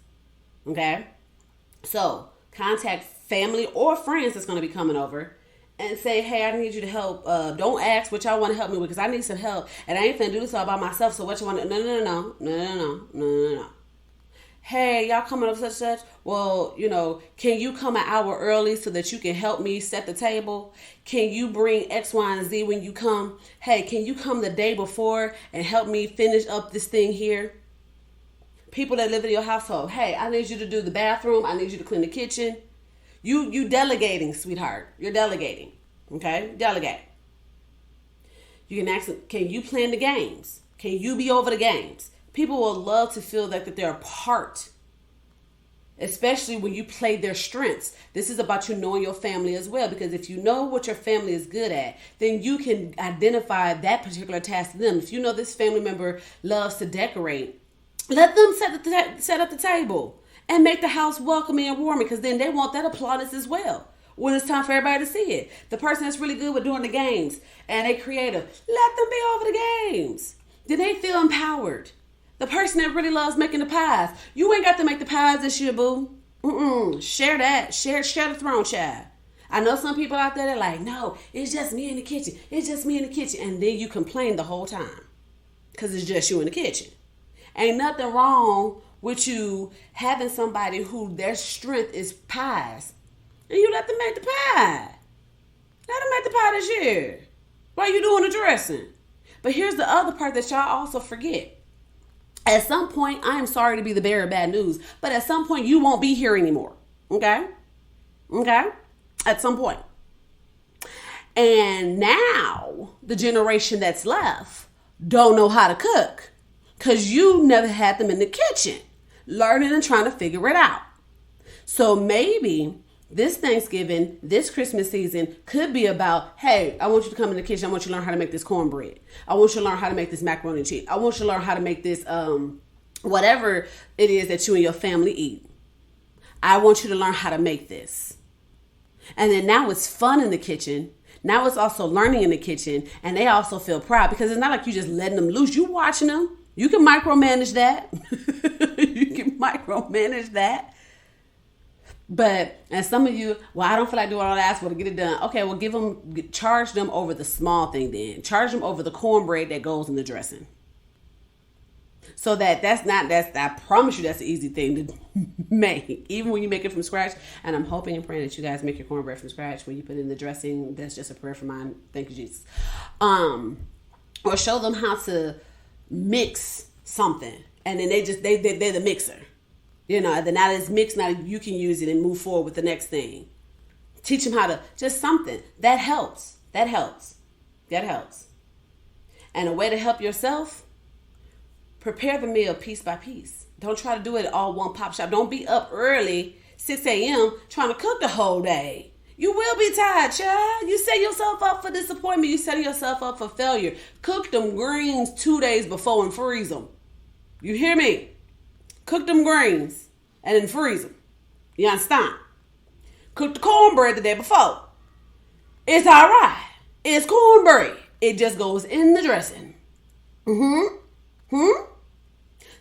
Okay? So, contact family or friends that's going to be coming over and say, hey, I need you to help. Don't ask what y'all want to help me with because I need some help. And I ain't finna do this all by myself. So what you want to... No. Hey, y'all coming over such. Well, can you come an hour early so that you can help me set the table? Can you bring X, Y, and Z when you come? Hey, can you come the day before and help me finish up this thing here? People that live in your household. Hey, I need you to do the bathroom. I need you to clean the kitchen. You delegating, sweetheart. You're delegating. Okay? Delegate. You can ask them, can you plan the games? Can you be over the games? People will love to feel that they're a part. Especially when you play their strengths. This is about you knowing your family as well. Because if you know what your family is good at, then you can identify that particular task to them. If you know this family member loves to decorate, let them set up the table. And make the house welcoming and warming, because then they want that applause as well when it's time for everybody to see it. The person that's really good with doing the games and they creative, let them be over the games. Then they feel empowered. The person that really loves making the pies, you ain't got to make the pies this year, boo. Share that. Share the throne, child. I know some people out there that like, no, it's just me in the kitchen. It's just me in the kitchen. And then you complain the whole time because it's just you in the kitchen. Ain't nothing wrong with you having somebody who their strength is pies. And you let them make the pie. Let them make the pie this year. While you doing the dressing. But here's the other part that y'all also forget. At some point, I am sorry to be the bearer of bad news, but at some point you won't be here anymore. Okay? At some point. And now, the generation that's left don't know how to cook. Because you never had them in the kitchen, learning and trying to figure it out. So maybe this Thanksgiving, this Christmas season could be about, hey, I want you to come in the kitchen. I want you to learn how to make this cornbread. I want you to learn how to make this macaroni and cheese. I want you to learn how to make this whatever it is that you and your family eat. I want you to learn how to make this. And then now it's fun in the kitchen. Now it's also learning in the kitchen. And they also feel proud because it's not like you just letting them loose. You watching them. You can micromanage that. But, and some of you, well, I don't feel like doing all that, so to get it done. Okay, well, charge them over the small thing then. Charge them over the cornbread that goes in the dressing. So I promise you that's an easy thing to make. Even when you make it from scratch. And I'm hoping and praying that you guys make your cornbread from scratch when you put it in the dressing. That's just a prayer for mine. Thank you, Jesus. Or show them how to mix something. And then they're the mixer. Then now it's mixed, now you can use it and move forward with the next thing. Teach them how to, just something. That helps. And a way to help yourself, prepare the meal piece by piece. Don't try to do it all one pop shop. Don't be up early, 6 a.m., trying to cook the whole day. You will be tired, child. You set yourself up for disappointment. You set yourself up for failure. Cook them greens 2 days before and freeze them. You hear me? Cook them greens and then freeze them. You understand? Cook the cornbread the day before. It's all right. It's cornbread. It just goes in the dressing.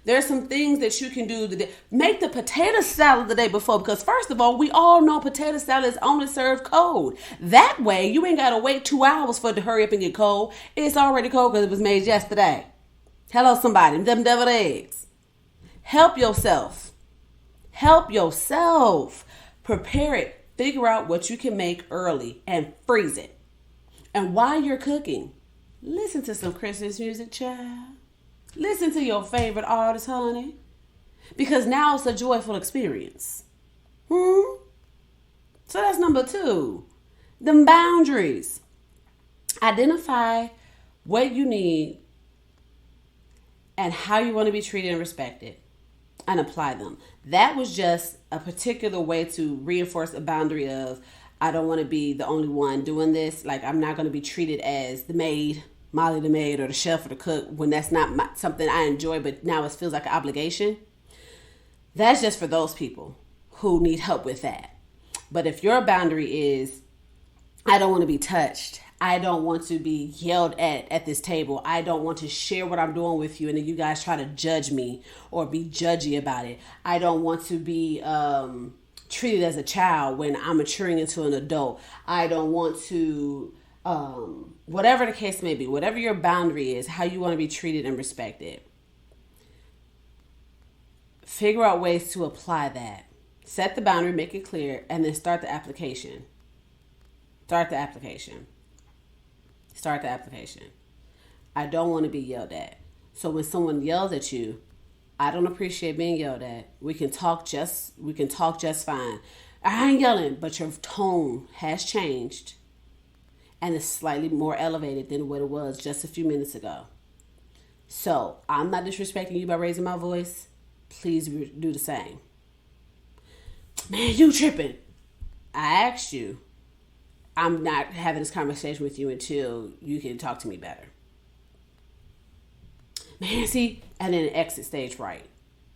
There's some things that you can do today. Make the potato salad the day before because first of all, we all know potato salad is only served cold. That way, you ain't got to wait 2 hours for it to hurry up and get cold. It's already cold because it was made yesterday. Hello, somebody. Them deviled eggs. Help yourself. Prepare it. Figure out what you can make early and freeze it. And while you're cooking, listen to some Christmas music, child. Listen to your favorite artist, honey. because now it's a joyful experience. So that's number 2. Them boundaries. Identify what you need and how you want to be treated and respected, and apply them. That was just a particular way to reinforce a boundary of, I don't want to be the only one doing this. Like, I'm not going to be treated as the maid, Molly the maid, or the chef or the cook, when that's not something I enjoy, but now it feels like an obligation. That's just for those people who need help with that. But if your boundary is, I don't want to be touched, I don't want to be yelled at this table, I don't want to share what I'm doing with you and then you guys try to judge me or be judgy about it, I don't want to be treated as a child when I'm maturing into an adult, I don't want to, whatever the case may be, whatever your boundary is, how you want to be treated and respected, figure out ways to apply that. Set the boundary, make it clear, and then start the application. Start the application. I don't want to be yelled at. So when someone yells at you, I don't appreciate being yelled at. We can talk just fine. I ain't yelling, but your tone has changed and is slightly more elevated than what it was just a few minutes ago. So I'm not disrespecting you by raising my voice. Please do the same. Man, you tripping. I asked you. I'm not having this conversation with you until you can talk to me better. Man, see? And then exit stage right.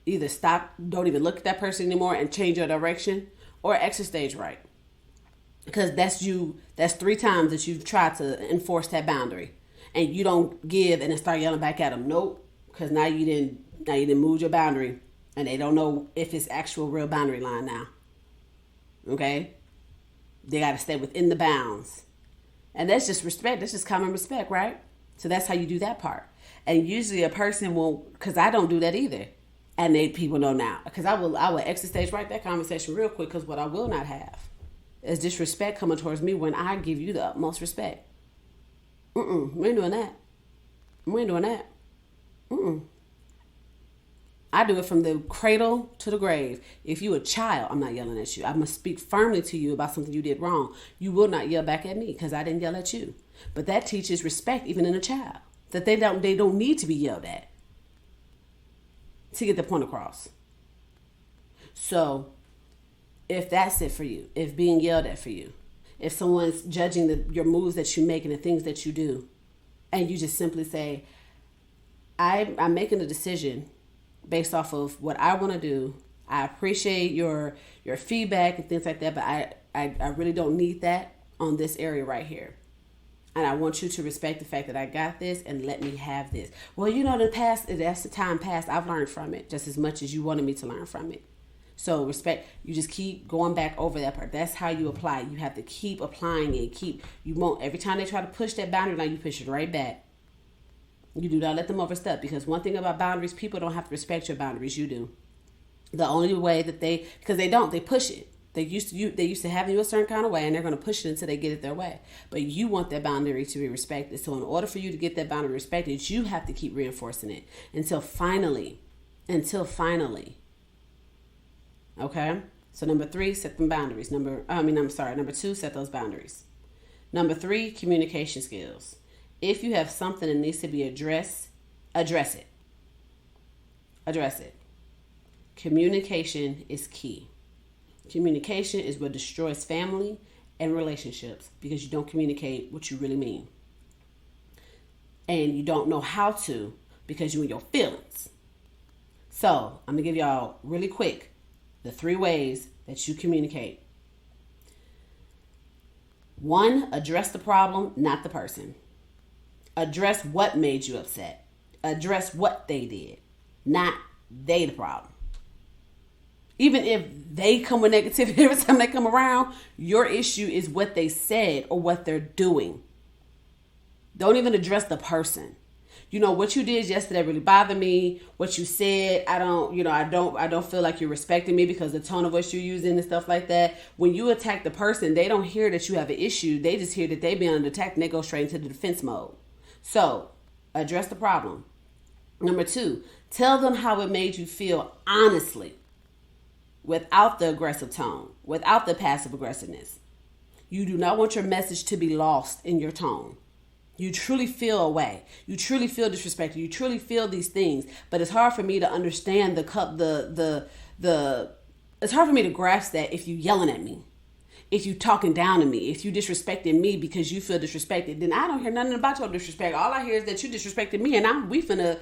Either stop, don't even look at that person anymore and change your direction, or exit stage right. Because that's 3 times that you've tried to enforce that boundary. And you don't give and then start yelling back at them. Nope. Because now you didn't move your boundary. And they don't know if it's actual real boundary line now. Okay? They got to stay within the bounds. And that's just respect. That's just common respect, right? So that's how you do that part. And usually a person won't, because I don't do that either. And people know now. Because I will exit stage right that conversation real quick, because what I will not have is disrespect coming towards me when I give you the utmost respect. We ain't doing that. I do it from the cradle to the grave. If you a child, I'm not yelling at you. I must speak firmly to you about something you did wrong. You will not yell back at me because I didn't yell at you. But that teaches respect even in a child. That they don't need to be yelled at to get the point across. So if that's it for you, if being yelled at for you, if someone's judging your moves that you make and the things that you do, and you just simply say, I'm making a decision based off of what I want to do. I appreciate your feedback and things like that, but I really don't need that on this area right here. And I want you to respect the fact that I got this and let me have this. Well, that's the time past. I've learned from it just as much as you wanted me to learn from it. So respect, you just keep going back over that part. That's how you apply it. You have to keep applying it. Every time they try to push that boundary line, you push it right back. You do not let them overstep, because one thing about boundaries, people don't have to respect your boundaries. You do. The only way that they push it. They used to have you a certain kind of way, and they're going to push it until they get it their way. But you want that boundary to be respected. So in order for you to get that boundary respected, you have to keep reinforcing it until finally. Okay? So number 3, set them boundaries. Number 2, set those boundaries. Number 3, communication skills. If you have something that needs to be addressed, address it. Communication is key. Communication is what destroys family and relationships, because you don't communicate what you really mean. And you don't know how to, because you're in your feelings. So I'm going to give y'all really quick the 3 ways that you communicate. 1, address the problem, not the person. Address what made you upset. Address what they did, not they the problem. Even if they come with negativity every time they come around, your issue is what they said or what they're doing. Don't even address the person. What you did yesterday really bothered me. What you said, I don't feel like you're respecting me because the tone of voice you're using and stuff like that. When you attack the person, they don't hear that you have an issue. They just hear that they be under attack and they go straight into the defense mode. So, address the problem. Number 2, Tell them how it made you feel honestly, without the aggressive tone, without the passive aggressiveness. You do not want your message to be lost in your tone. You truly feel a way. You truly feel disrespected. You truly feel these things. But it's hard for me to understand it's hard for me to grasp that if you yelling at me, if you talking down to me, if you disrespecting me because you feel disrespected, then I don't hear nothing about your disrespect. All I hear is that you disrespected me, and we finna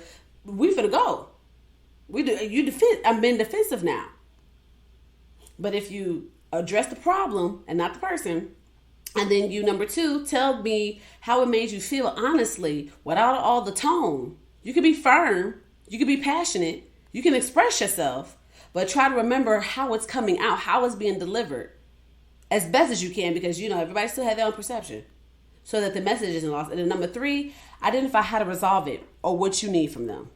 go. I'm being defensive now. But if you address the problem and not the person, and then you, number two, tell me how it made you feel honestly, without all the tone. You can be firm, you can be passionate, you can express yourself, but try to remember how it's coming out, how it's being delivered as best as you can, because everybody still has their own perception, so that the message isn't lost. And then number three, identify how to resolve it or what you need from them.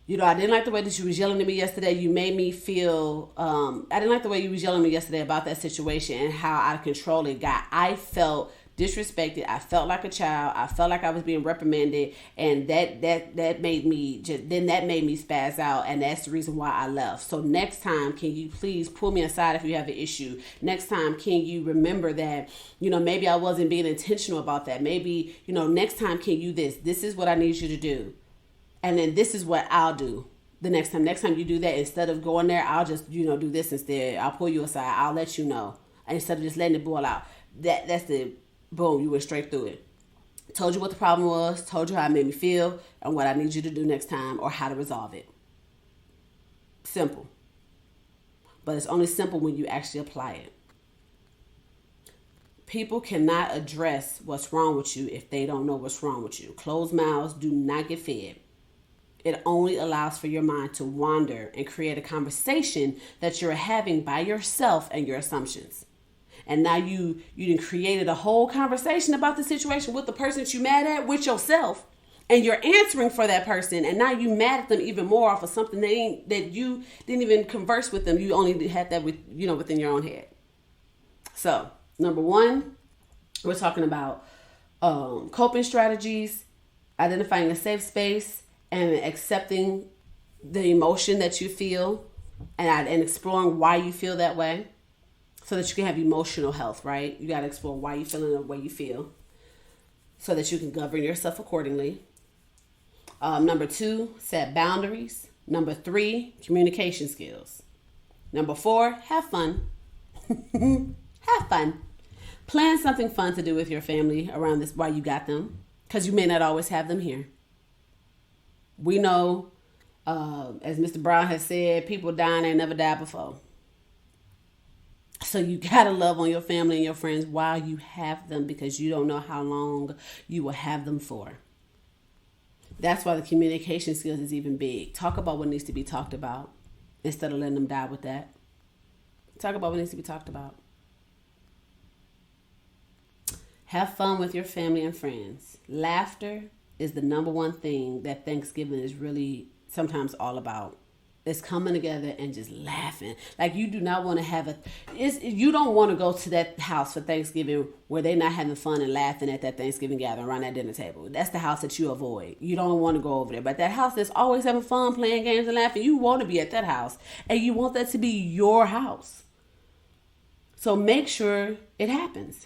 I didn't like the way that you was yelling at me yesterday. You made me feel, I didn't like the way you was yelling at me yesterday about that situation and how out of control it got. I felt disrespected. I felt like a child. I felt like I was being reprimanded, and that made me spaz out, and that's the reason why I left. So next time, can you please pull me aside if you have an issue? Next time, can you remember that, maybe I wasn't being intentional about that. Maybe, next time, can you this is what I need you to do. And then this is what I'll do the next time. Next time you do that, instead of going there, I'll just, do this instead. I'll pull you aside. I'll let you know. Instead of just letting it boil out. That's the boom. You went straight through it. Told you what the problem was. Told you how it made me feel and what I need you to do next time, or how to resolve it. Simple. But it's only simple when you actually apply it. People cannot address what's wrong with you if they don't know what's wrong with you. Closed mouths do not get fed. It only allows for your mind to wander and create a conversation that you're having by yourself and your assumptions. And now you done created a whole conversation about the situation with the person that you mad at, with yourself, and you're answering for that person, and now you mad at them even more off of something that you didn't even converse with them. You only had that within your own head. So, number one, we're talking about coping strategies, identifying a safe space, and accepting the emotion that you feel, and exploring why you feel that way, so that you can have emotional health, right? You got to explore why you feeling the way you feel, so that you can govern yourself accordingly. Number two, set boundaries. Number three, communication skills. Number four, have fun. Have fun. Plan something fun to do with your family around this while you got them, because you may not always have them here. We know, as Mr. Brown has said, people dying ain't never died before. So you got to love on your family and your friends while you have them, because you don't know how long you will have them for. That's why the communication skills is even big. Talk about what needs to be talked about instead of letting them die with that. Talk about what needs to be talked about. Have fun with your family and friends. Laughter is the number one thing that Thanksgiving is really sometimes all about. It's coming together and just laughing. Like, you do not want to you don't want to go to that house for Thanksgiving where they're not having fun and laughing at that Thanksgiving gathering around that dinner table. That's the house that you avoid. You don't want to go over there. But that house that's always having fun, playing games and laughing, you want to be at that house. And you want that to be your house. So make sure it happens.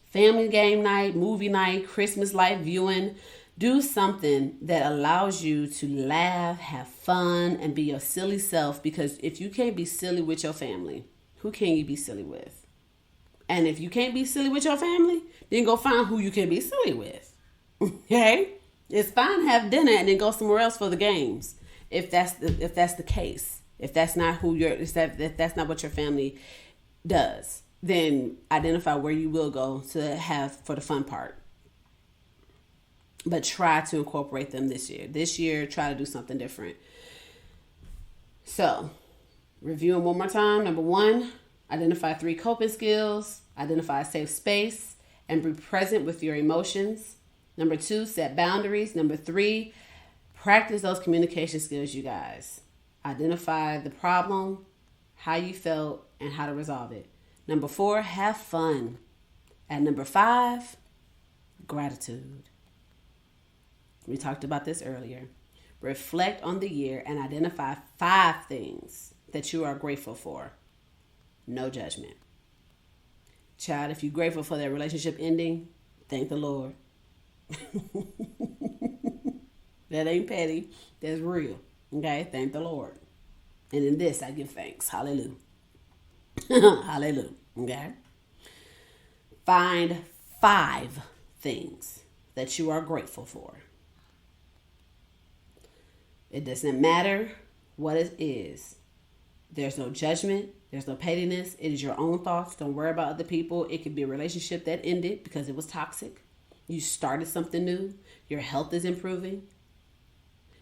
Family game night, movie night, Christmas light viewing. Do something that allows you to laugh, have fun, and be your silly self. Because if you can't be silly with your family, who can you be silly with? And if you can't be silly with your family, then go find who you can be silly with. Okay? It's fine to have dinner and then go somewhere else for the games. If that's the case. If that's not if that's not what your family does, then identify where you will go to have for the fun part. But try to incorporate them this year. This year, try to do something different. So, reviewing one more time. Number one, identify 3 coping skills. Identify a safe space and be present with your emotions. Number 2, set boundaries. Number 3, practice those communication skills, you guys. Identify the problem, how you felt, and how to resolve it. Number 4, have fun. And number 5, gratitude. We talked about this earlier. reflect on the year, and identify 5 things that you are grateful for. No judgment. Child, if you're grateful for that relationship ending, thank the Lord. That ain't petty. That's real. Okay? Thank the Lord. And in this, I give thanks. Hallelujah. Hallelujah. Okay? Find 5 things that you are grateful for. It doesn't matter what it is. There's no judgment. There's no pettiness. It is your own thoughts. Don't worry about other people. It could be a relationship that ended because it was toxic. You started something new. Your health is improving.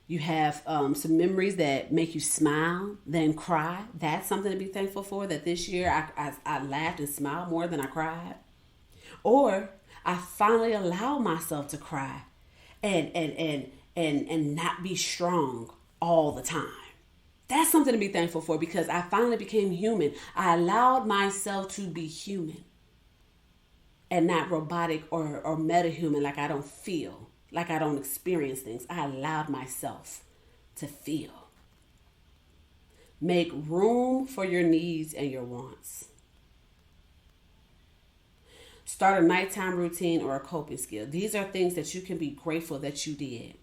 You have some memories that make you smile, then cry. That's something to be thankful for, that this year I laughed and smiled more than I cried. Or I finally allowed myself to cry and not be strong all the time. That's something to be thankful for, because I finally became human. I allowed myself to be human and not robotic or meta-human, like I don't feel, like I don't experience things. I allowed myself to feel. Make room for your needs and your wants. Start a nighttime routine or a coping skill. These are things that you can be grateful that you did.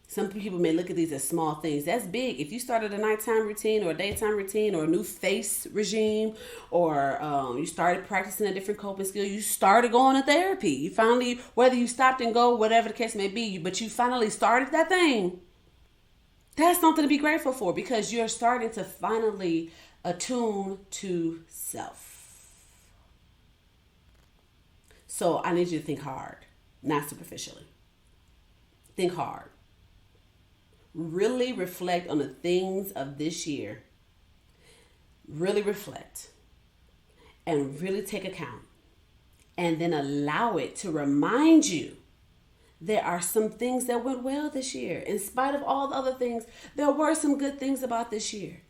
Some people may look at these as small things. That's big. If you started a nighttime routine or a daytime routine or a new face regime, or you started practicing a different coping skill, you started going to therapy. You finally, whether you stopped and go, whatever the case may be, but you finally started that thing. That's something to be grateful for, because you're starting to finally attune to self. So I need you to think hard, not superficially. Think hard. Really reflect on the things of this year. Really reflect and really take account, and then allow it to remind you there are some things that went well this year. In spite of all the other things, there were some good things about this year,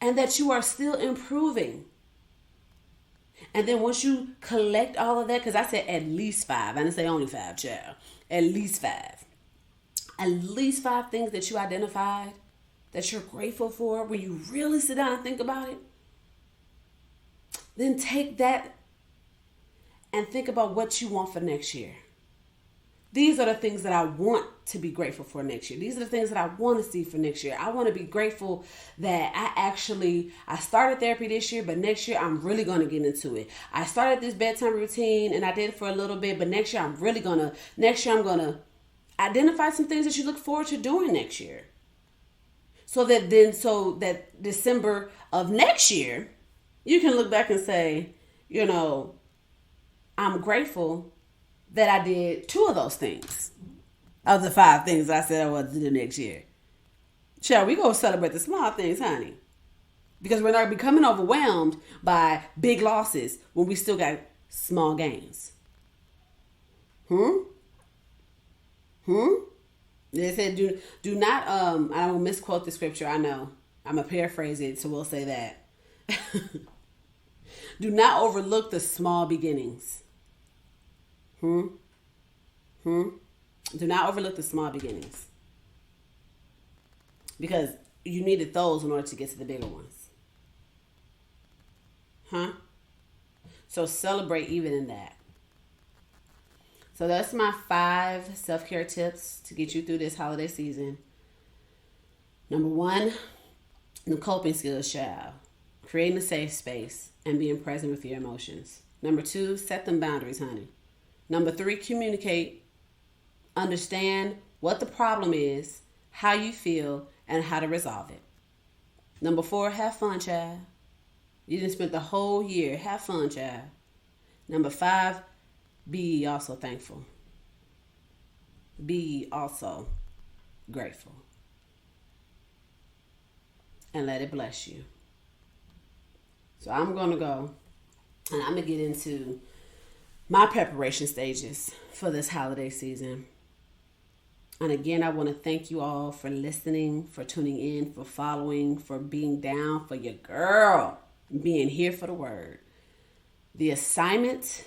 and that you are still improving. And then once you collect all of that, because I said at least 5, I didn't say only 5, child. At least 5. At least 5 things that you identified that you're grateful for, when you really sit down and think about it. Then take that and think about what you want for next year. These are the things that I want to be grateful for next year. These are the things that I want to see for next year. I want to be grateful that I started therapy this year, but next year I'm really going to get into it. I started this bedtime routine and I did it for a little bit, but next year I'm going to identify some things that you look forward to doing next year. So that December of next year, you can look back and say, I'm grateful that I did 2 of those things of the 5 things I said I wanted to do next year. Shall we go celebrate the small things, honey? Because we're not becoming overwhelmed by big losses when we still got small gains. They said, do not, I will misquote the scripture, I know. I'm going to paraphrase it, so we'll say that. Do not overlook the small beginnings. Do not overlook the small beginnings. Because you needed those in order to get to the bigger ones. So celebrate even in that. So that's my 5 self-care tips to get you through this holiday season. Number 1, the coping skills, child. Creating a safe space and being present with your emotions. Number 2, set them boundaries, honey. Number 3, communicate. Understand what the problem is, how you feel, and how to resolve it. Number 4, have fun, child. You didn't spend the whole year. Have fun, child. Number 5, be also thankful. Be also grateful. And let it bless you. So I'm going to go and I'm going to get into my preparation stages for this holiday season. And again, I want to thank you all for listening, for tuning in, for following, for being down for your girl, being here for the word. The assignment,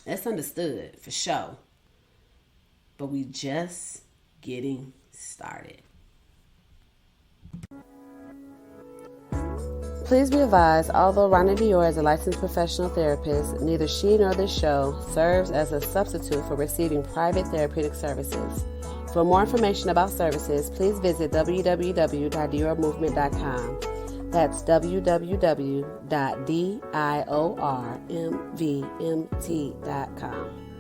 that's understood for sure. but we just getting started. Please be advised, although Ronnie Dior is a licensed professional therapist, neither she nor this show serves as a substitute for receiving private therapeutic services. For more information about services, please visit www.diormovement.com. That's www.diormvmt.com.